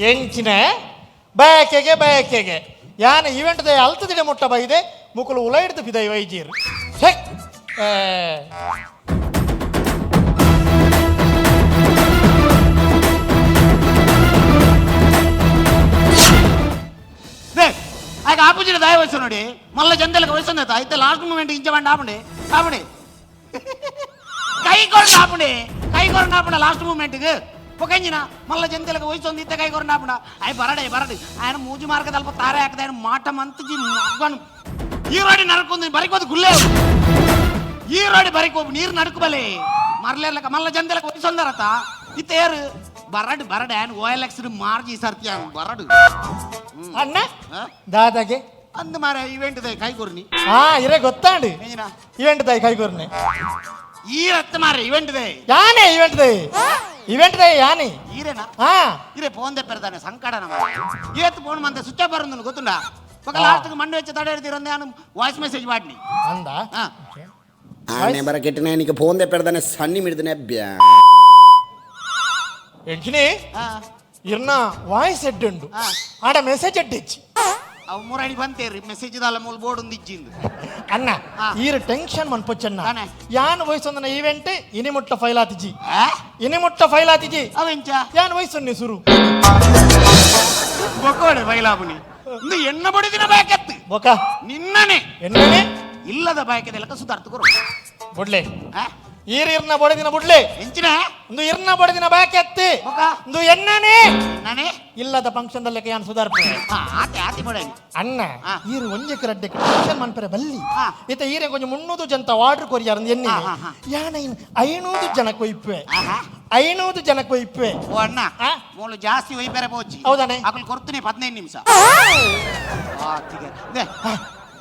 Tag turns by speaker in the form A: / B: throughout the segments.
A: ಎಂಚಿನ ಬೇಕೆಗೆ ಯಾನ event they ಅಲ್ತದಿಡೆ ಮುಟ್ಟ ಬೈದೆ ಮುಕುಲು ಉಲ ಹಿಡ್ದು ಬಿದೈ ವೈಜೀರು
B: ಆಗ ಆಪುಜಿನ ದಯ ವಯಸ್ಸು ನೋಡಿ ಮಲ್ಲ ಜಂತಲಕ್ಕೆ ವಯಸ್ಸು ಐತೆ ಲಾಸ್ಟ್ ಮೂಮೆಂಟ್ ಇಂಚ ಬಂಡ ಆಪುಂಡೆ ಕೈಕೊರಂಡ ಆಪುಂಡ ಲಾಸ್ಟ್ ಮೂಮೆಂಟ್ಗೆ పొకంజిన మళ్ళీ జంతువులకు వయసు ఉంది ఇంత కైకొరండి ఆపడా అవి బరడు ఆయన మూజి మార్గ తలప తారే ఆకద ఆయన మాట మంతజి మగ్గను ఈరోడి నరకుంది బరికోదు గుల్లేవు ఈరోడి బరికోపు నీరు నడుకుబలే మరలేర్లక మళ్ళీ జంతువులకు వయసు ఉందరత ఇతేరు బరడు ఆయన ఓఎల్ఎక్స్ మార్జి సర్త్యాను బరడు
A: అన్న దాదాగే
B: ಅಂದ ಮಾರ ಇವೆಂಟ್ ದೇ ಕೈಕೊರ್ನಿ
A: ಇರೇ ಗೊತ್ತಾಂಡು ಇವೆಂಟ್ ದೇ ಕೈಕೊರ್ನಿ
B: ಈ ರತ್ತ ಮಾರ ಇವೆಂಟ್ ದೇ
A: ಯಾನೇ ಇವೆಂಟ್ ದೇ ಯಾನಿ
B: ಈರೇನಾ ಇರೇ ಫೋನ್ ದೆ ಪೆರ್ದಾನೆ ಸಂಕಟ ನಮ್ಮ ಇವತ್ತು ಫೋನ್ ಮಂತೆ ಸ್ವಿಚ್ ಆಫ್ ಬರುಂದು ಗೊತ್ತುಂಡಾ ఒక లాస్ట్ కి మండి వచ్చి తడేడిరందే అని వాయిస్ మెసేజ్ వాడిని
A: అందా
C: ఆనే బరకెట్నే నీకు ఫోన్ దే పెడదానే సన్ని మిడదనే బ్యా
A: ఎంకిని ఇర్న వాయిస్ ఎడ్డుండు ఆడ మెసేజ్ ఎడ్డిచ్చి
B: ಅವು ಮೂರಡಿ ಬಂತೇರಿ ಮೆಸೇಜ್ ದಾಲ ಮೂಲ ಬೋರ್ಡ್ ಒಂದು ಇಜ್ಜಿಂದು
A: ಅಣ್ಣ ಈರ ಟೆನ್ಷನ್ ಮನ್ಪೊಚ್ಚಣ್ಣ ಯಾನ್ ವಯಸ್ಸು ಒಂದನ ಈವೆಂಟ್ ಇನಿಮುಟ್ಟ ಫೈಲ್ ಆತಿಜಿ
B: ಅವೆಂಚ
A: ಯಾನ್ ವಯಸ್ಸು ಸುರು
B: ಬೊಕೋಡೆ ಫೈಲಾಬುನಿ ಇಂದು ಎಣ್ಣ ಬಡಿದಿನ ಬಾಯಕತ್ತು
A: ಬೊಕ
B: ನಿನ್ನನೆ
A: ಎಣ್ಣನೆ
B: ಇಲ್ಲದ ಬಾಯಕದ ಲೆಕ್ಕ ಸುಧಾರ್ತುಕೊರು
A: ಬುಡ್ಲೆ ಈರ್ನ ಬಡದಿನ ಬುಡ್ಲೆ
B: ಎಂಚಿನ
A: ಒಂದು ಇರ್ನ ಬಡದಿನ ಬಾಕೆತ್ತಿ ಒಂದು ಎಣ್ಣನೆ
B: ನಾನೇ
A: ಇಲ್ಲದ ಫಂಕ್ಷನ್ ದಲ್ಲಕ್ಕೆ ಯಾನ್ ಸುಧಾರ್ಪೆ
B: ಆತಿ ಬಡನಿ
A: ಅಣ್ಣ ಈರು ಒಂಜಕ್ಕೆ ರಡ್ಡೆ ಫಂಕ್ಷನ್ ಮನ್ಪರೆ ಬಲ್ಲಿ ಇತ ಈರೆ ಕೊಂಚ 300 ಜನ ಆರ್ಡರ್ ಕೊರಿಯಾರ ಎಣ್ಣೆ ಯಾನ 500 ಜನ ಕೊಯ್ಪೆ
B: ಓ ಅಣ್ಣ ಮೂಲು ಜಾಸ್ತಿ ಒಯ್ಬೇರೆ ಪೋಚಿ
A: ಹೌದಾನೆ
B: ಅಕಲ್ ಕೊಡ್ತೀನಿ 15 ನಿಮಿಷ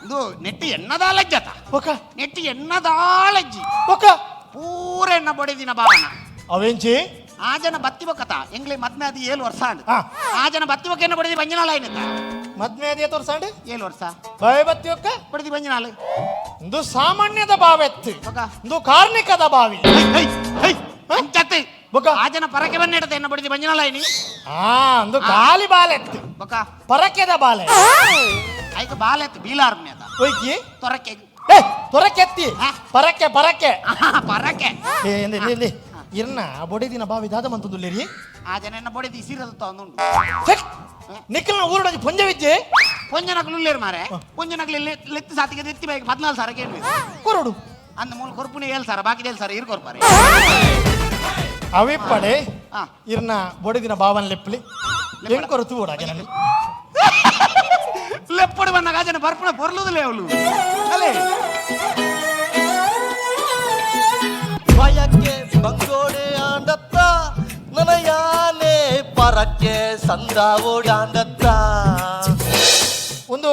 B: ಇದು ನೆಟ್ಟಿ ಎಣ್ಣದಾಲಜ್ಜತ ನೆಟ್ಟಿ ಎಣ್ಣದಾಲಜ್ಜಿ ಪೂರ ಎಣ್ಣ ಬಡಿದಿನ ಭಾವನ
A: ಅವೆಂಚಿ
B: ಆ ಜನ ಬತ್ತಿ ಬೊಕ್ಕತ ಎಂಗ್ಲಿ ಮದ್ಮೆ ಅದು 7 ವರ್ಷ ಅಂಡ್ ಆ ಜನ ಬತ್ತಿ ಬೊಕ್ಕ ಎಣ್ಣ ಬಡಿದಿ ಬಂಜನಾಲ ಏನತ್ತ
A: ಮದ್ಮೆ ಅದು 7 ವರ್ಷ ಅಂಡ್
B: 7 ವರ್ಷ
A: ಬಾಯ್ ಬತ್ತಿ ಬೊಕ್ಕ
B: ಬಡಿದಿ ಬಂಜನಾಲ
A: ಒಂದು ಸಾಮಾನ್ಯದ ಬಾವೆತ್ತು ಒಂದು ಕಾರ್ಮಿಕದ ಬಾವಿ
B: ಅಂಚತ್ತೆ
A: ಬೊಕ್ಕ
B: ಆ ಜನ ಪರಕೆ ಬನ್ನೆಡತ ಎಣ್ಣ ಬಡಿದಿ ಬಂಜನಾಲ ಏನಿ
A: ಒಂದು ಖಾಲಿ ಬಾಲೆತ್ತು
B: ಬೊಕ್ಕ
A: ಪರಕೆದ ಬಾಲೆ
B: ಐಕ ಬಾಲೆತ್ತು ಬೀಲಾರ್ಮ್ಯದ
A: ಒಯ್ಕಿ
B: ತೊರಕೆ
A: ತೊರಕೆತ್ತಿ ಪರಕೆ
B: ಪರಕೆ
A: ಇರ್ನ ಬೊಡಿದಿನ ಬಾವಿ ದಾದ ಮಂತುದುಲ್ಲೇರಿ
B: ಆ ಜನ ಎನ್ನ ಬೊಡಿದಿ ಸೀರದ ತಂದುಂಡು
A: ನಿಖಲ್ನ ಊರೊಳಗೆ ಪೊಂಜವಿಜ್ಜೆ
B: ಪೊಂಜನಕಲು ಉಳ್ಳೇರು ಮಾರೆ ಪೊಂಜನಕಲು ಲೆತ್ತಿ ಸಾತಿಗೆ ಎತ್ತಿ ಬೈಕ್ 14 ಸಾವಿರ ಕೇಳಿ
A: ಕೊರಡು
B: ಅಂದ ಮೂಲ ಕೊರ್ಪುನಿ 7 ಸಾವಿರ ಬಾಕಿ 7 ಸಾವಿರ ಇರ್ಕೊರ್ಪಾರೆ
A: ಅವಿಪ್ಪಡೆ ಇರ್ನ ಬೊಡಿದಿನ ಬಾವನ್ ಲೆಪ್ಪಲಿ ಹೆಂಗ್ ಕೊರತು ಓಡ ಜನನಿ
B: ಲೆಪ್ಪಡು ಬಂದಾಗ ಆ ಜನ ಬರ್ಪಣ ಬರ್ಲುದಿಲ್ಲ ಅವಳು ಅಲೇ
D: ಭಯಕ್ಕೆ ಬಂಗೋಡೆ ಆಂಡತ್ತ ನನಯಾನೆ ಪರಕ್ಕೆ ಸಂದ ಓಡಾಂಡತ್ತ
A: ಒಂದು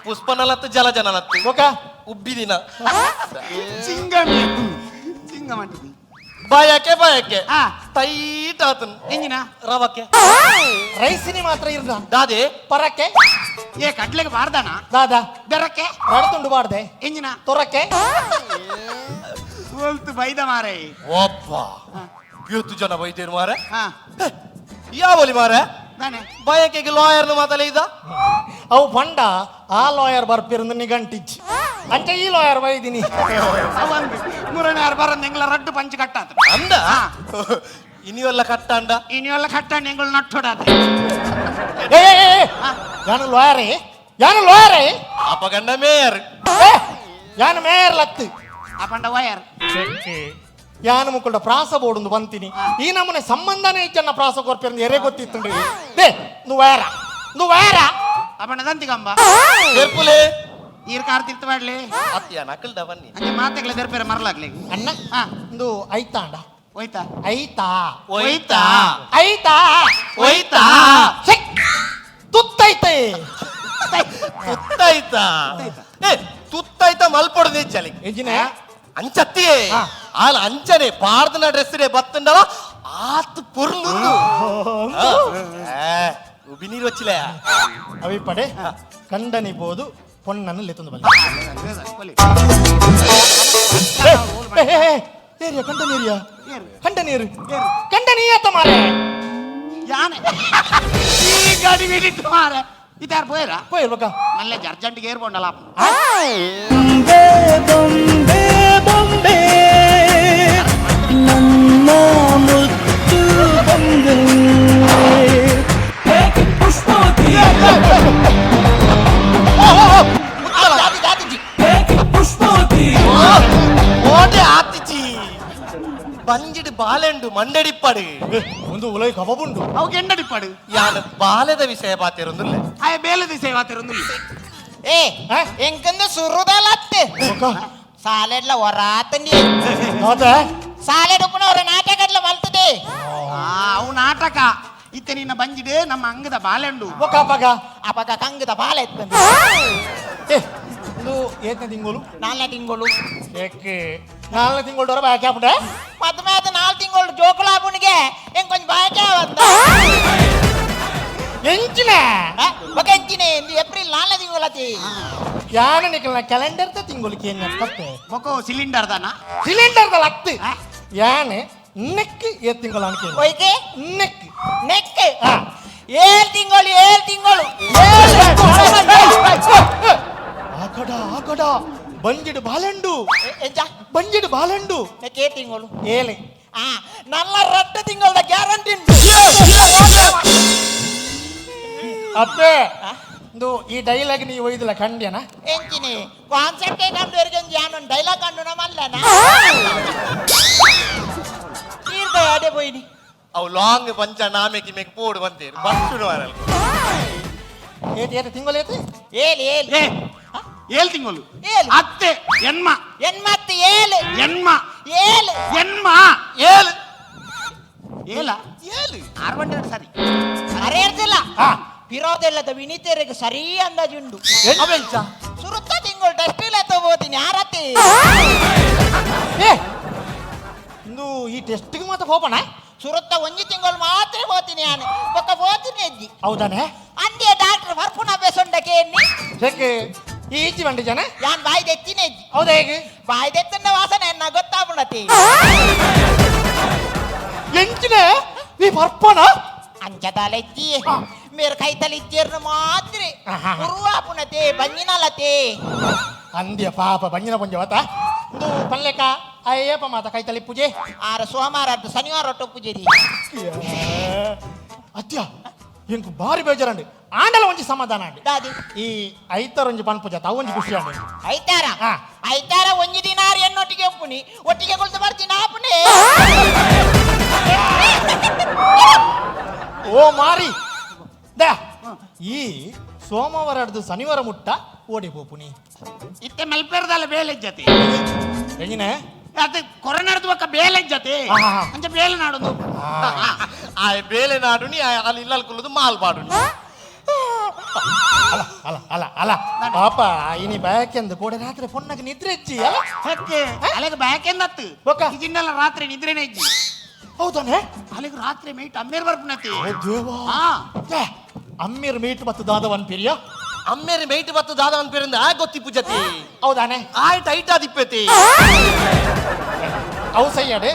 A: ಪುಷ್ಪನಲತ್ತು
D: ಜಲಜನಲತ್ತು
A: ಓಕ
D: ಉಬ್ಬಿದಿನ
B: ಚಿಂಗಮಂಟಿ
D: ಭಯಕ್ಕೆ ಟೈಟ್ ಆತನ್
B: ಎಂಜಿನ
D: ರವಕ್ಕೆ
A: ರೈಸಿನಿ ಮಾತ್ರ ಇರ್ನ
D: ದಾದೆ
A: ಪರಕ್ಕೆ
B: ಏ ಕಟ್ಲೆಗೆ ಬಾರ್ದಾನ
A: ದಾದ
B: ಬೆರಕ್ಕೆ
A: ಬಡತುಂಡು ಬಾರ್ದೆ
B: ಎಂಜಿನ
A: ತೊರಕ್ಕೆ
B: ಸೋಲ್ತು ಬೈದ ಮಾರೆ
D: ಒಬ್ಬ 7 ಜನ ಬೈದೇರು ಮಾರೆ ಯಾವಲಿ ಮಾರೆ ಭಯಕ್ಕೆ ಲಾಯರ್ನ ಮಾತಲ್ಲ ಇದ್ದ
A: ಅವು ಪಂಡ ಆ ಲಾಯರ್ ಬರ್ಪಿರಂದು ನಿಗಂಟಿಚ್ ಅಂಚ ಈ ಲಾಯರ್ ಬೈದಿನಿ
B: ಮೂರನೇ ಯಾರು ಬರೋದು ಎಂಗ್ಲ ರಡ್ಡು ಪಂಚ್ ಕಟ್ಟಾತ
D: ಅಂದ ಇನಿವೆಲ್ಲ ಕಟ್ಟಾಂಡ
B: ಎಂಗಳು ನಟ್ಟೋಡಾತ
A: ಯಾನು ಲಾಯರೇ
D: ಅಪಗಂಡ ಮೇಯರ್
A: ಯಾನು ಮೇಯರ್ ಲತ್ತು
B: ಅಪಂಡ ವಯರ್
A: ಯಾನು ಮುಕ್ಕುಂಡ ಪ್ರಾಸ ಬೋಡು ಬಂತೀನಿ ಈ ನಮ್ಮನೆ ಸಂಬಂಧನೇ ಇಚ್ಚನ್ನ ಪ್ರಾಸ ಕೊರ್ಪಿರಂದು ಎರೆ ಗೊತ್ತಿತ್ತು ನುವೇರ
B: ಅಪಂಡ ದಂತಿಗಂಬ
D: ತೆರ್ಪುಲೆ
B: ಈರ್ ಕಾರ್ ತಿರ್ತ ಮಾಡ್ಲಿ
D: ಅತ್ಯ ನಕಲ್ದ ಬನ್ನಿ
B: ಹಂಗೆ ಮಾತೆಗ್ಲ ತೆರ್ಪೇರೆ ಮರಲಾಗ್ಲಿ
A: ಅಣ್ಣ ಒಂದು ಐತಾಂಡ
B: ಹೋಯ್ತಾ
A: ತುತ್ತೈತೆ
D: ತುತ್ತಾಯ್ತಾ ಮಲ್ಪೊಡದೆ ಚಲಿ
A: ಎಂಜಿನ
D: ಅಂಚತ್ತಿಯೇ ಆಲ ಅಂಚನೆ ಪಾರ್ದನ ಡ್ರೆಸ್ಸೇ ಬತ್ತಂಡವ ಆತ್ ಪೊರ್ಲುಂದು ಉಬಿನೀರು ವಚ್ಚಿಲೆ
A: ಅವಿಪಡೆ ಕಂಡನಿಬೋದು ಪೊನ್ನನ್ನು ಲೆತ್ತೊಂದು ಬಲ್ಲ ಕಂಡ ನೀರಿಯ ಕಂಡ ನೀರು ಮಾರೆ
B: ಯಾನೆ ಈ ಗಾಡಿ ಬಿಡಿಟ್ಟು ಮಾರೆ ಇದಾರು ಪೋಯರಾ
A: போயிருப்பக்கா
B: நல்ல அர்ஜென்ட்டுக்கு ஏற்போண்டலாம்
E: ಬೊಂಬೆ ಬೊಂಬೆ ಬೊಂಬೆ ನನ್ನ ಮುತ್ತು ಬೊಂಬೆ ಪುಷ್ಪವತಿ ಪುಷ್ಪವತಿ
D: ಓಟೆ ಆತಿಚಿ ಬಂಜಿಡ್ ಬಾಲೆಂಡು ಮಂಡಡಿಪ್ಪಡು
A: ಒಂದು ಉಲೈ ಕಬಬುಂಡು
B: ಅವಕ್ಕೆ ಎಂಡಡಿಪ್ಪಾಡು
D: ಯಾನ ಬಾಲೆದ ವಿಷಯ ಪಾತಿರೊಂದುಲ್ಲೆ
B: ಆಯ ಬೇಲದಿ ಸೇವಾ ತಿರುಂದಿಲ್ಲ
F: ಏ ಎಂಕಂದು ಸುರುದಲತ್ತೆ
A: ಒಕ್ಕ
F: ಸಾಲೆಡ್ಲ ಹೊರಾತಂಡಿ
A: ಹೌದಾ
F: ಸಾಲೆಡ್ ಉಪ್ಪನ ಹೊರ ನಾಟಕಡ್ಲ ಮಲ್ತದೆ
B: ಅವು ನಾಟಕ ಇತ್ತೆ ನಿನ್ನ ಬಂಜಿಡು ನಮ್ಮ ಅಂಗದ ಬಾಲೆಂಡು
A: ಒಕ್ಕ ಅಪ್ಪಗ
F: ಅಪಕ ಕಂಗದ ಬಾಲ ಎತ್ತಂದು
A: ಏ ಇದು ಏತನೇ ತಿಂಗಳು
F: 4 ತಿಂಗಳು
A: ಏಕೆ 4 ತಿಂಗಳು ಬಾಕಿ ಹಾಕ್ಬಿಟ್ಟೆ
F: ಮತ್ತೆ ಮತ್ತೆ 4 ತಿಂಗಳು ಜೋಕುಲಾಪುನಿಗೆ ಹೆಂಗ್ ಕೊಂಚ ಬಾಯಕ ಬಂದ
A: ಎಂಚಿನ
F: ఒక ఎంచినే ఇంది ఏప్రిల్ 4 తింగలతి
A: ಯಾನ ನಿಕಲ್ನ ಕ್ಯಾಲೆಂಡರ್ ತ ತಿಂಗಳಿಗೆ ಏನು ತಪ್ಪೆ
B: ಮೊಕೋ ಸಿಲಿಂಡರ್ ದಾನ
A: ಸಿಲಿಂಡರ್ ದ ಲಕ್ತಿ ಯಾನೆ ನೆಕ್ ಏ ತಿಂಗಳು ಅನ್ಕೆ
F: పోయికే
A: ನೆಕ್
F: నెక్
A: ಆ
F: 7 ತಿಂಗಳು
A: ಆಕಡ ಬಂಜಿಡು ಬಾಲೆಂಡು
F: ఎంచా
A: ಬಂಜಿಡು ಬಾಲೆಂಡು
F: నెకే తింగలు
A: ಏಲೆ
F: ఆ నల్ల రట్ట తింగల గ్యారంటీ
A: ಅಪ್ಪೆ ಇದು ಈ ಡೈಲಾಗ್ ನೀವು ಒಯ್ದಿಲ್ಲ ಕಂಡ್ಯನ
F: ఎంచినే కాన్సెప్ట్ ఏ కండు ఎరిగంది యాను డైలాగ్ కండున మల్లనా తీర్క అడే పోయిని
D: ಅವು ಲಾಂಗ್ ಪಂಚ ನಾಮೆಕಿ ಮೇಕ್ ಪೋಡು ಬಂತೇರು ಬಸ್ಸುಡು ವಾರಲ್
A: ಏತ್ ಏತ್ ತಿಂಗಳು ಏತ್
F: ಏಲ್ ಏಲ್
B: ಏ 7 ತಿಂಗಳು
F: ಏಲ್
B: ಅತ್ತೆ ಎನ್ಮ
F: ಎನ್ಮತ್ತು ಏಲ್
B: ಎನ್ಮ
F: ಏಲ್
B: ಎನ್ಮ
D: ಏಳು
B: ಏಲ
D: ಏಳು
B: 600 ಸರಿ
F: ಅರೇರ್ದಿಲ್ಲ ಪಿರೋದೆಲ್ಲದ ವಿನಿತೆರೆಗೆ ಸರಿ ಅಂದಾಜುಂಡು
A: ಅವೆಂಚ
F: ಸುರುತ್ತ ತಿಂಗಳು ಟೆಸ್ಟಿಲ್ ಎತ್ತಬೋತೀನಿ ಯಾರತ್ತಿ
A: ಏ ಇಂದು ಈ ಟೆಸ್ಟ್ಗೆ ಮಾತ್ರ ಹೋಗೋಣ
F: ಸುರುತ್ತ ಒಂಜಿ ತಿಂಗಳು ಮಾತ್ರ ಹೋತೀನಿ ನಾನು ಒಕ್ಕ ಹೋತೀನಿ ಅಜ್ಜಿ
A: ಹೌದಾನೆ
F: ಅಂದೇ ಡಾಕ್ಟರ್ ಬರ್ಪುನ ಬೆಸೊಂಡಕ್ಕೆ ಎನ್ನಿ
A: ಹೇಗೆ ಈಚಿ ಬಂಡಿ ಜನ
F: ಯಾನ್ ಬಾಯಿ ತೆತ್ತಿನ ಅಜ್ಜಿ
A: ಹೌದಾ ಹೇಗೆ
F: ಬಾಯಿ ತೆತ್ತನ್ನ ವಾಸನೆ ಎನ್ನ ಗೊತ್ತಾಗ್ಬಿಡತಿ
A: ಎಂಚಿನ ಈ ಬರ್ಪನ
F: ಅಂಚದಾಲೆಜ್ಜಿ ಮೇರ್ ಕೈತಲಿಜ್ಜೇರ್ನ ಮಾತ್ರ
A: ಆಹಾ.
F: ಉರುವಾಪುನತೆ ಬಂಜಿನಲತೆ
A: ಅಂದ್ಯ ಪಾಪ ಬಂಜಿನ ಪಂಜವತ ಇದು ಪಲ್ಲೆಕ ಅಯ್ಯಪ್ಪ ಮಾತ ಕೈತಲಿ ಪೂಜೆ
F: ಆರ ಸೋಮವಾರ ಶನಿವಾರ ಒಟ್ಟು ಪೂಜೆರಿ
A: ಅತ್ಯ ಎಂಕು ಬಾರಿ ಬೇಜಾರಂಡಿ ಆಂಡಲ ಒಂಜಿ ಸಮಾಧಾನ ಅಂಡಿ
F: ದಾದಿ
A: ಈ ಐತರ ಒಂಜಿ ಪನ್ ಪೂಜೆ ಅವ ಒಂಜಿ ಖುಷಿ ಅಂಡಿ
F: ಐತಾರ
A: ಹಾ.
F: ಐತಾರ ಒಂಜಿ ದಿನಾರ ಎನ್ನೊಟ್ಟಿಗೆ ಒಪ್ಪುನಿ ಒಟ್ಟಿಗೆ ಕೊಳ್ತು ಬರ್ತೀನಿ ಆಪುನಿ
A: ಓ ಮಾರಿ ದ ಈ ಸೋಮವಾರದ್ದು ಶನಿವಾರ ಮುಟ್ಟ ಓಡಿ ಪೋಪುನಿ
B: ಇತ್ತೆ ಮಲ್ಪೇರ್ದಲ್ಲ ಬೇಲೆ ಜತೆ
A: ಹೆಂಗಿನ
B: ಅತ್ತೆ ಕೊರನಾಡ್ದು ಒಕ್ಕ ಬೇಲೆ ಜತೆ
A: ಆಹಾ.
B: ಅಂಚ ಬೇಲೆ ನಾಡೋದು
D: ಆ ಬೇಲೆ ನಾಡುನಿ ಅಲ್ಲಿ ಇಲ್ಲಲ್ ಕುಲ್ಲದು ಮಾಲ್ ಬಾಡುನಿ
A: ಅಲ್ಲ ಅಲ್ಲ ಅಲ್ಲ ಅಲ್ಲ ಪಾಪ ಇನಿ ಬ್ಯಾಕೆಂದು ಕೋಡೆ ರಾತ್ರಿ ಫೋನ್ನಾಗ ನಿದ್ರೆ ಹೆಚ್ಚಿ ಅಲ್ಲ
B: ಹಕ್ಕೆ ಅಲೆಗೆ ಬ್ಯಾಕೆಂದತ್ತು
A: ಒಕ್ಕ.
B: ಇದನ್ನೆಲ್ಲ ರಾತ್ರಿ ನಿದ್ರೆನೇ ಇಜ್ಜಿ
A: ಹೌದಾನೆ
B: ಅಲೆಗೆ ರಾತ್ರಿ ಮೈಟ್ ಅಮ್ಮೇರ್ ಬರ್ಪುನತಿ
A: ಓ ದೇವಾ
B: ಹಾ
A: ಛೆ, ಅಮ್ಮೀರ್ ಮೀಟ್ ಮತ್ತು ದಾದವನ್ ಪಿರಿಯ
D: ಅಮ್ಮೇರಿ ಮೈಟ್ ಬತ್ತು ದಾದ ಅನ್ಪೇರಿಂದ ಆ ಗೊತ್ತಿ ಪೂಜತಿ
A: ಹೌದಾನೆ
D: ಆಯ್ತು ಐಟ ದಿಪ್ಪತಿ
A: ಅವು ಸೈಯಡೆ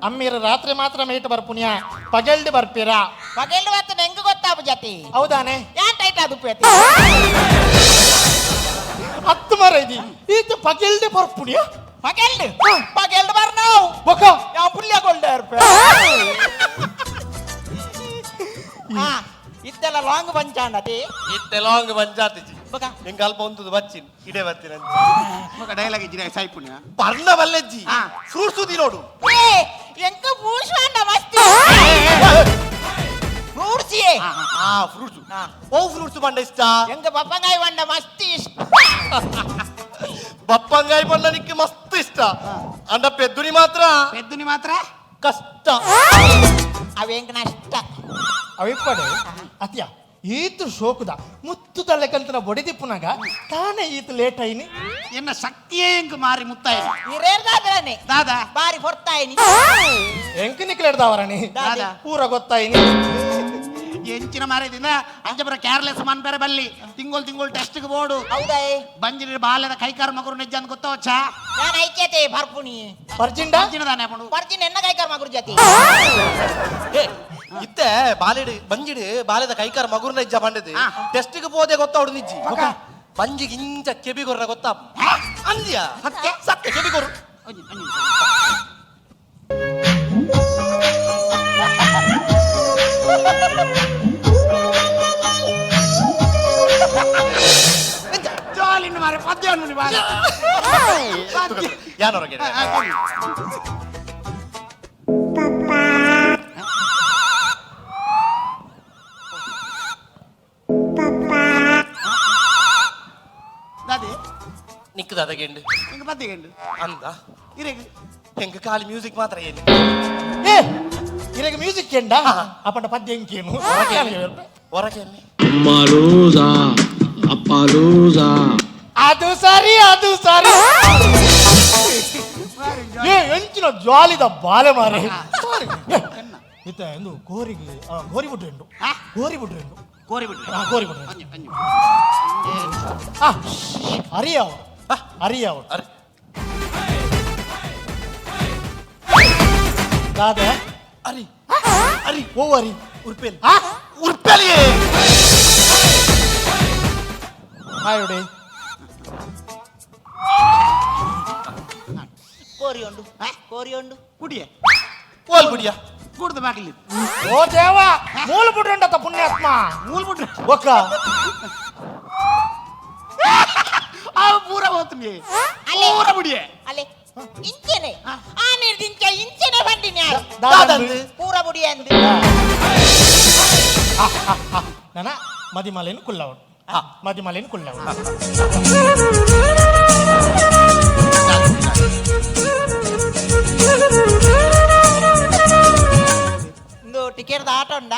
A: ಅಮ್ಮೀರ್ ರಾತ್ರಿ ಮಾತ್ರ ಮೀಟ್ ಬರ್ಪುನ್ಯ ಪಗೆಲ್ಡ್ ಬರ್ಪೀರಾ
F: ಪಗೆಲ್ಡು ಹೊತ್ತು ನೆಂಗೆ ಗೊತ್ತಾಪು ಜತಿ
A: ಹೌದಾನೆ
F: ಯಾನ್ ಟೈಟ್ ಅದು ಪೇತಿ
A: ಹತ್ತು ಮರ ಇದಿ ಈತ ಪಗೆಲ್ಡ್ ಬರ್ಪುನ್ಯ
F: ಪಗೆಲ್ಡು ಪಗೆಲ್ಡು ಬರ್ ನಾವು
A: ಬೊಕ
F: ಯಾವ ಪುಲ್ಯ ಗೋಲ್ಡರ್ ಹಾ ಇತ್ತೆಲ್ಲ ಲಾಂಗ್ ಪಂಚಾಂಡತಿ
D: ಇತ್ತೆ ಲಾಂಗ್ ಬಂಜಾತಿಜಿ
F: ಬೊಕ
D: ಎಂಗ ಅಲ್ಪ ಒಂದು ಬಚ್ಚಿನ್ ಇಡೆ ಬರ್ತೀನಿ
B: ಮಗ ಡೈಲಾಗ್ ಇಜ್ಜಿನ ಸಾಯ್ಪುಣ್ಯ
D: ಪರ್ಣ ಬಲ್ಲೆಜ್ಜಿ
B: ಹಾ.
D: ಫ್ರೂಟ್ಸುದಿ ನೋಡು
F: ಏ ಎಂಕ ಪೂಷ್ವಾಂಡ ಮಸ್ತಿ ಫ್ರೂಟ್ಸಿಯೇ
D: ಆ ಫ್ರೂಟ್ಸ್ ಓ ಫ್ರೂಟ್ಸ್ ಬಂಡ ಇಷ್ಟ
F: ಎಂಕ ಪಪ್ಪಂಗಾಯಿ ವಂಡ ಮಸ್ತಿ ಇಷ್ಟ
D: ಬಪ್ಪಂಗಾಯಿ ಬಂಡ ನಿಕ್ಕೆ ಮಸ್ತ್ ಇಷ್ಟ ಅಂಡ ಪೆದ್ದುನಿ ಮಾತ್ರ
B: ಪೆದ್ದುನಿ ಮಾತ್ರ
D: ಕಷ್ಟ
F: ಅವೆಂಕ ನಷ್ಟ
A: ಅವಿಪ್ಪಡೆ ಅತ್ಯ ಈತ ಶೋಕುದ ಮುತ್ತು ತಲೆಕಂತನ ಬೊಡಿದಿಪ್ಪುನಾಗ ತಾನೇ ಈತ ಲೇಟ್ ಐನಿ
B: ಎನ್ನ ಶಕ್ತಿಯೇ ಎಂಕ್ ಮಾರಿ ಮುತ್ತಾಯಿ
F: ನೀರೇರ್ದಾದ್ರನೆ
B: ದಾದಾ
F: ಬಾರಿ ಹೊರ್ತಾಯಿನಿ
A: ಎಂಕ ನಿಕ್ಲೆಡ್ದಾವರಣಿ
F: ದಾದ.
A: ಪೂರ ಗೊತ್ತಾಯಿನಿ
B: ಎಂಚಿನ ಮಾರದಿಂದ ಅಂಚಪುರ ಕೇರ್ಲೆಸ್ ಮನ್ಪೆರೆ ಬಲ್ಲಿ ತಿಂಗಳು ಟೆಸ್ಟ್ಗೆ ಬೋಡು
F: ಹೌದಾ
B: ಬಂಜಿನ ಬಾಲ್ಯದ ಕೈಕಾರ ಮಗರು ನಿಜ ಅಂತ ಗೊತ್ತವಚ್ಚ
F: ನಾನು ಐಕ್ಯತೆ ಬರ್ಪುನಿ
A: ಪರ್ಜಿಂಡ
B: ಅಂಚಿನ ದಾನೆ ಅಪ್ಪನು
F: ಬರ್ತೀನಿ ಎನ್ನ ಕೈಕಾರ ಮಗುರು ಜತಿ
D: ಇತ್ತೆ ಬಾಲೆಡು ಬಂಜಿಡು ಬಾಲೆದ ಕೈಕಾರ ಮಗುರ್ನ ಇಜ್ಜ ಬಂಡದು ಟೆಸ್ಟ್ಗೆ ಪೋದೆ ಗೊತ್ತ ಅವಡು ನಿಜ್ಜಿ ಬಂಜಿಗೆ ಇಂಚ ಕೆಬಿಗೊರ್ರ ಗೊತ್ತ ಅಂದ್ಯ ಸತ್ಯ ಕೆಬಿಗೊರು
B: ಜಾಲಿನ ಮಾರೆ ಪದ್ಯ ನೋಡಿ ಬಾರೆ
D: ಯಾನೊರಗೆ
B: ದಾದಿ
D: ನಿಕ್ಕದ ಅದಗೆಂಡು
B: ನಿಂಗೆ ಪದ್ಯ ಗಂಡು
D: ಅಂದ
B: ಇರೇಗ
D: ಹೆಂಗ ಖಾಲಿ ಮ್ಯೂಸಿಕ್ ಮಾತ್ರ ಏನು
A: ಏ ಇರಗ ಮ್ಯೂಸಿಕ್ ಎಂಡ ಅಪ್ಪಟ ಪದ್ಯ ಎಂಕೇನು
D: ಹೊರಗೆ
E: Maluza, Appaluza.
A: ಅದು ಸರಿ ಏ ಎಂಚಿನ ಜಾಲಿದ ಬಾಲೆ ಮಾರೆ ಇತ್ತ ಎಂದು ಗೋರಿಗೆ ಗೋರಿ ಬಿಟ್ರೆಂಡು
B: ಕೋರಿ ಬಿಟ್ರೆ
A: ಗೋರಿ ಬಿಟ್ರೆ
B: ಅಂಜು ಅಂಜು
A: ಅರಿಯವ
D: ಅರೆ
A: ದಾದ
D: ಅರಿ
A: ಅರಿ ಓ ಅರಿ
D: ಉರ್ಪೇಲ್ ಉರ್ಪೇಲಿಯೇ
A: ಹಾಯೋಡೆ
F: ಕೋರಿ ಉಂಡು
B: ಕುಡಿಯೇ
D: ಓಲ್ ಬಿಡಿಯಾ
B: ಕುಡ್ದು ಬಾಗಿಲಿ
A: ಓ ದೇವ ಮೂಲ ಬಿಟ್ರೆಂಡತ ಪುಣ್ಯಾತ್ಮ
B: ಮೂಲ್ ಬಿಟ್ರೆ
A: ಒಕ್ಕ
B: ಅವು ಪೂರ ಹೋಗ್ತೀನಿ ಪೂರ ಬಿಡಿಯೇ
F: ಅಲೆ ಇಂಚೆನೆ ಆ ನಿರ್ದಿಂಚ ಇಂಚೆನೆ ಬಂದಿನಿ
A: ದಾದಂದು
F: ಪೂರ ಬುಡಿ ಅಂದು
A: ನನ್ನ ಮದಿಮಲೆಯನ್ನು ಕುಲ್ಲವಳು ಮದಿಮಲೆಯನ್ನು ಕುಲ್ಲವಳು
F: ಇಂದು ಟಿಕೆಟ್ ಆಟ ಉಂಡ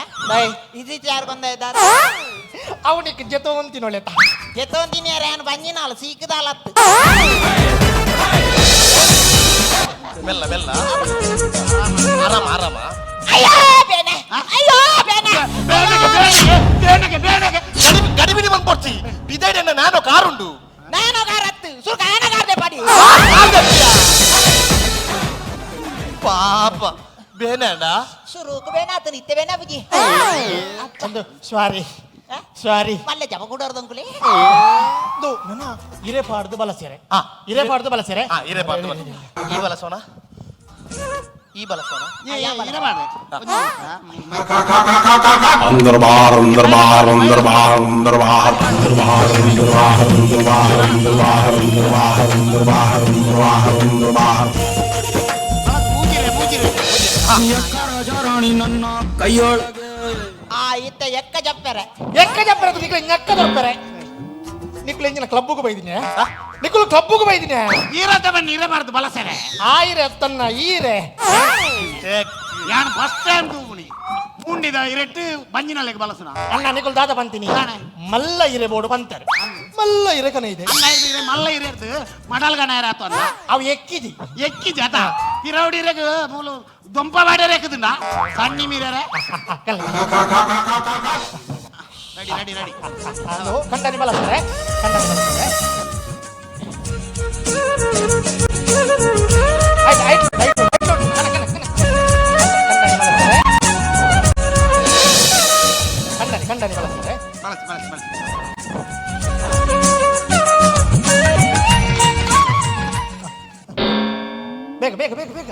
F: ಇದು ಯಾರಿಗೊಂದ ಇದ್ದಾರ
A: ಅವನಿಗೆ ಜೊತೆವಂತಿನೊಳೆತ
F: ಎತ್ತೊಂದಿನ ಯಾರು ಬಂಜಿನಾಳು ಸೀಕದಾಲತ್ತು
D: ಮೆಲ್ಲ ಮೆಲ್ಲ ಆರಾಮ ಆರಾಮ
F: ಅಯ್ಯೋ ಬೇನೆ ಅಯ್ಯೋ ಬೇನೆ
D: ಗಡಿಬಿಡಿ ಬಂದು ಕೊಡ್ತಿ ಬಿದೈಡೆನ್ನ ನಾನು ಕಾರುಂಡು
F: ನಾನು ಕಾರತ್ತು ಸುರ್ಕ ಆನಗಾರ್ದೆ ಪಡಿ
D: ಪಾಪ ಬೇನಣ್ಣ
F: ಸುರುಕು ಬೇನಾತು ನಿತ್ಯ ಬೇನ ಬುಜಿ
A: ಒಂದು ಸ್ವಾರಿ
F: ಮಲ್ಲೆ ಜಪ ಕೂಡೋರ್ದಂಕುಲೆ
A: ಇದು ನನ್ನ ಹಿರೇ ಪಾಡ್ದು ಬಲಸೇರೆ
D: ಹಾ
A: ಹಿರೇ ಪಾಡ್ದು ಬಲಸೇರೆ
D: ಇರೇ ಪಾತ್ರ ಈ ಬಲಸೋಣ ಈ ಬಲಸೋಣ
G: अंदर बाहर अंदर बाहर अंदर बाहर अंदर बाहर अंदर बाहर अंदर बाहर अंदर बाहर अंदर बाहर अंदर बाहर अंदर बाहर अंदर बाहर अंदर बाहर
E: ರಾಣಿ ನನ್ನ ಕೈಯೊಳಗೆ
F: ಆ ಇತ್ತ ಎಕ್ಕ ಜಪ್ಪರೆ
A: ಎಕ್ಕ ಜಪ್ಪರದು ನಿಕ್ಲು ಹಿಂಗಕ್ಕ ಜಪ್ಪರೆ ನಿಕ್ಲು ಎಂಜಿನ ಕ್ಲಬ್ಬಿಗೆ ಬೈದಿನಿ ನಿಕ್ಲು ಕ್ಲಬ್ಬಿಗೆ ಬೈದಿನಿ
B: ಈರತ್ತ ಬನ್ನಿ ಇರಬಾರ್ದು ಬಲಸರೆ
A: ಆಯಿರೆ ತನ್ನ ಈರೆ
B: ಯಾನ್ ಫಸ್ಟ್ ಟೈಮ್ ತೂಗುಣಿ ಪೂಂಡಿದ ಇರೆಟ್ಟು ಬಂಜಿನಲ್ಲಿಗೆ ಬಲಸುನ
A: ಅಣ್ಣ ನಿಕ್ಲು ದಾದ ಬಂತೀನಿ
B: ತಾನೆ.
A: ಮಲ್ಲ ಇರೆ ಬೋರ್ಡು ಬಂತಾರೆ ಮಲ್ಲ ಇರೆಕನ ಇದೆ
B: ಅನ್ನ ಇದ್ರೆ ಮಲ್ಲ ಇರೆರ್ದು ಮಡಲ್ಗನ ಇರಾತು ಅನ್ನ
A: ಅವು ಎಕ್ಕಿದಿ
B: ಎಕ್ಕಿ ಜಾತ ಇರವಡಿ ಇರಗ ಮೂಲು ದೊಂಪ ಬಾಡ್ಯಾರ ಎಕ್ಕದಿಂದ ಸಣ್ಣಿ ಮೀರ್ಯಾರೆ ರೆಡಿ ರೆಡಿ ರೆಡಿ
A: ಅದು ಕಂಡನಿ ಬಲಸರೆ ಕಂಡನಿ ಬಲಸರೆ ಆಯ್ತು ಆಯ್ತು ಆಯ್ತು ಕಂಡನಿ ಬಲಸರೆ
B: ಬಳಸಿ ಬಳಸಿ ಬಳಸಿ
A: ಬೇಗ ಬೇಗ ಬೇಗ ಬೇಗ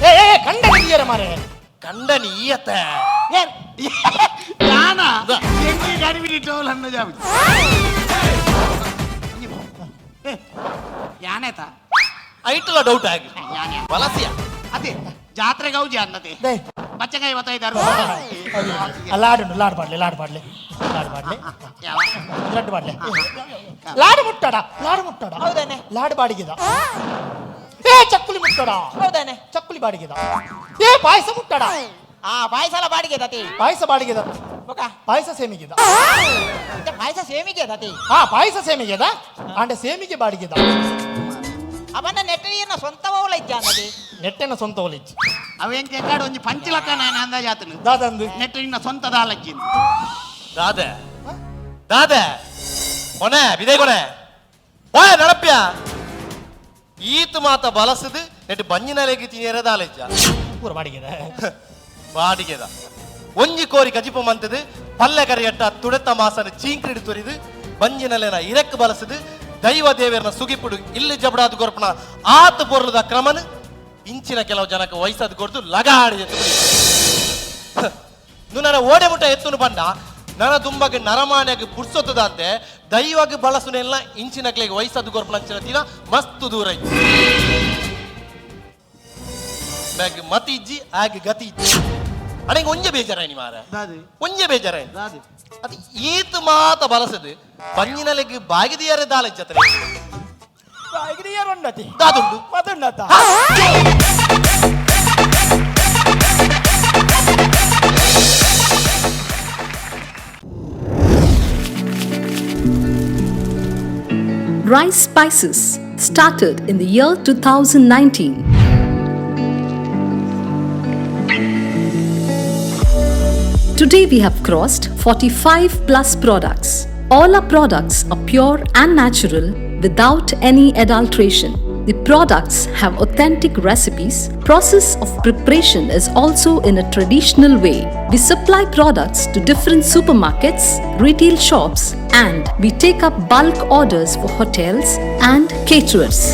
A: ಏ ಕಂಡನಿ ಇದೆಯರ ಮಾರೆ
D: ಕಂಡನಿ ಈಯತ್ತ
B: ಯಾನ ಎಂಗಿ ಗಾಡಿ ಬಿಟ್ಟಿಟ್ಟವಲ್ಲ ಅನ್ನ ಜಾಬಿ ಯಾನೇತ
D: ಐಟಲ ಡೌಟ್ ಆಗಿ
B: ಯಾನೆ
D: ಬಲಸಿಯ
B: ಅದೇ ಜಾತ್ರೆ ಗೌಜಿ ಅನ್ನತೆ
A: ದೇ
B: ಬಚ್ಚಂಗ 55
A: ಲಾಡು ಲಾಡು ಪಾಡ್ಲೆ ಲಾಡು ಪಾಡ್ಲೆ ಲಾಡು ಪಾಡ್ಲೆ
B: ಯಾವ
A: ಲಡ್ಡು ಪಾಡ್ಲೆ ಲಾಡು ಮುಟ್ಟಡ
F: ಹೌದಾನೆ
A: ಲಾಡು ಬಾಡಿಗೆದ ಏ ಚಕ್ಕುಲಿ ಮುಟ್ಟಡ
F: ಹೌದಾನೆ
A: ಚಕ್ಕುಲಿ ಬಾಡಿಗೆದ ಏ ಪಾಯಸ ಮುಟ್ಟಡ
F: ಆ ಪಾಯಸಲ ಬಾಡಿಗೆ ದತಿ
A: ಪಾಯಸ ಬಾಡಿಗೆದ
F: ಬೊಕ
A: ಪಾಯಸ ಸೇಮಿಗೆದ
F: ಪಾಯಸ ಸೇಮಿಗೆ ದತಿ
A: ಪಾಯಸ ಸೇಮಿಗೆದ ಅಂಡೆ ಸೇಮಿಗೆ ಬಾಡಿಗೆದ
F: ಅವನ ನೆಟ್ಟಿನ ಸ್ವಂತ ಓಲ ಇದ್ದ ಅನ್ನದಿ
A: ನೆಟ್ಟೆನ ಸ್ವಂತ ಒಲಿಚ್ಚಿ
B: ಅವೇನ್ ಕೆಕ್ಕಾಡು ಒಂಜಿ ಪಂಚಲಕ್ಕ ನಾನು ಅಂದಾಜಾತನು
A: ದಾದಂದು
B: ನೆಟ್ಟು ಇನ್ನ ಸ್ವಂತದ ಆಲಜ್ಜಿ
D: ದಾದೆ ದಾದೆ ಕೊನೆ ಬಿದೆ ಕೊನೆ ಓಯ್ ನಡಪ್ಯ ಈತ ಮಾತ ಬಲಸದು ನೆಟ್ಟು ಬಂಜಿನಲೆಗೆ ತಿನ್ನೆರದಾಲೆಜ್ಜ
A: ಪೂರ ಬಾಡಿಗೆದ
D: ಬಾಡಿಗೆದ ಒಂಜಿ ಕೋರಿ ಕಜಿಪ ಮಂತದು ಪಲ್ಲೆ ಕರಿಯಟ್ಟ ತುಡೆತ ಮಾಸನ ಚೀಂಕ್ರಿಡು ತುರಿದು ಬಂಜಿನಲೆನ ಇರಕ್ ಬಳಸದು ದೈವ ದೇವರನ್ನ ಸುಗಿಪುಡು ಇಲ್ಲಿ ಜಬಡಾದು ಕೊರ್ಪಣ ಆತ ಪೊರ್ಲದ ಕ್ರಮನ ಇಂಚಿನ ಕೆಲವು ಜನಕ್ಕೆ ವಯಸ್ಸದು ಕೊಡ್ದು ಲಗಾಡಿ ನನ್ನ ಓಡೆ ಮುಟ್ಟ ಎತ್ತುನು ಬಂಡ ನನ್ನ ತುಂಬಗೆ ನರಮಾನ್ಯಾಗ ಪುಡ್ಸೊತ್ತದಂತೆ ದೈವಗೆ ಬಳಸುನೆಲ್ಲ ಇಂಚಿನಕ್ಲೆಗೆ ವಯಸ್ಸದು ಕೊರ್ಪಣ ಅಂಚಿನ ದಿನ ಮಸ್ತು ದೂರ ಇತ್ತು ಬ್ಯಾಗ್ ಮತಿ ಇಜ್ಜಿ ಆಗ ಗತಿ ಇಜ್ಜಿ ಅಣೆಗೆ ಒಂಜೆ ಬೇಜಾರಾಯ್ನಿ ಮಾರ ಒಂಜೆ ಬೇಜಾರಾಯ್ನಿ ಅದು ಈತ ಮಾತ ಬಲಸದು ಬಂಜಿನಲೆಗೆ ಬಾಗಿದಿಯರೆ ದಾಲೆಜ್ಜತ್ರೆ
A: ಬಾಗಿರಿಯರೊಂಡತಿ
D: ದಾದುಂಡು
A: ಮದುಂಡತ
H: Rice Spices started in the year 2019. Today we have crossed 45 plus products. All our products are pure and natural without any adulteration. The products have authentic recipes. Process of preparation is also in a traditional way. We supply products to different supermarkets, retail shops, and we take up bulk orders for hotels and caterers.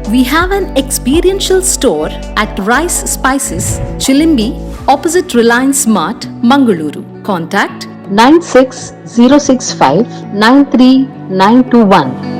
H: We have an experiential store at Rice Spices, Chilimbi, opposite Reliance Mart, Mangaluru. Contact 96 065 93921.